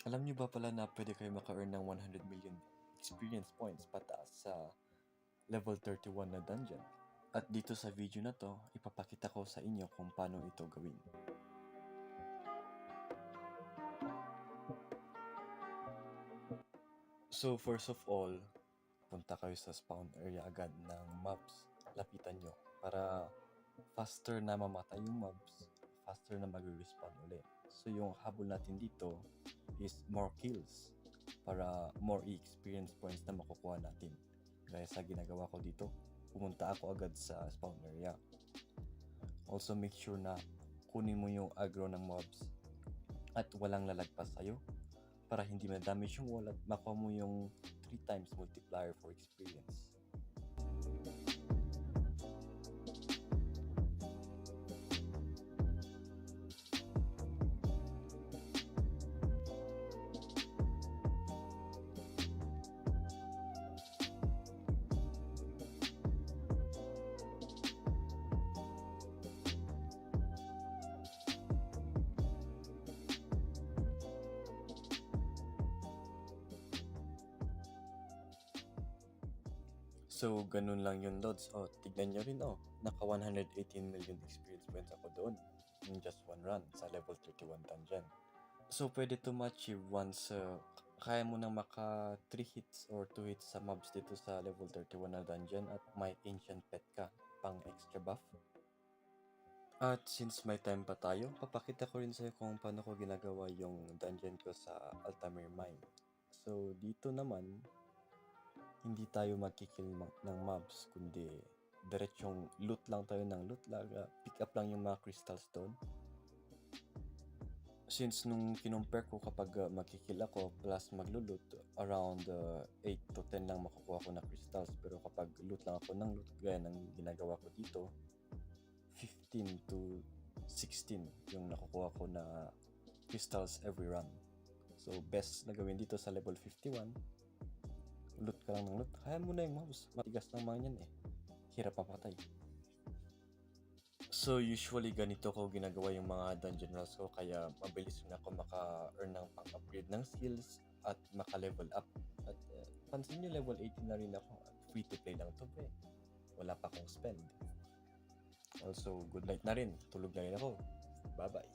Alam niyo ba pala na pwede kayo maka-earn ng 100 million experience points pataas sa level 31 na dungeon? At dito sa video na to, ipapakita ko sa inyo kung paano ito gawin. So first of all, punta kayo sa spawn area agad ng mobs. Lapitan nyo para faster na mamatay yung mobs, faster na mag-respawn ulit. So yung habol natin dito is more kills para more experience points na makukuha natin. Gaya sa ginagawa ko dito, pumunta ako agad sa spawn area. Also make sure na kunin mo yung aggro ng mobs at walang lalagpas sa'yo para hindi ma-damage yung wall at makuha mo yung 3 times multiplier for experience. So, ganun lang yun, Lods. Tignan nyo rin, naka 118 million experience points ako doon in just one run sa level 31 dungeon. So, pwede to ma-achieve once kaya mo nang maka 3 hits or 2 hits sa mobs dito sa level 31 na dungeon at may ancient pet ka pang extra buff. At since may time pa tayo, papakita ko rin sa'yo kung paano ko ginagawa yung dungeon ko sa Altamir Mine. So, dito naman, hindi tayo magkikill ng mobs, kundi diretsong loot lang tayo ng loot, pick up lang yung mga crystals doon. Since nung kinumpare ko kapag magkikill ako plus maglo-loot, around 8 to 10 lang makukuha ko na crystals. Pero kapag loot lang ako ng loot, gaya ng ginagawa ko dito, 15 to 16 yung nakukuha ko na crystals every run. So best na gawin dito sa level 51, loot ka lang ng loot. Kaya mo na yung mouse. Matigas ng mga yan eh. Hirap papatay. So usually ganito ko ginagawa yung mga dungeon runs ko, kaya mabilis na ako maka-earn ng pang-upgrade ng skills at maka-level up. At pansin nyo, level 18 na rin ako. Free to play lang to eh. Wala pa akong spend. Also, good night na rin. Tulog na rin ako. Bye-bye.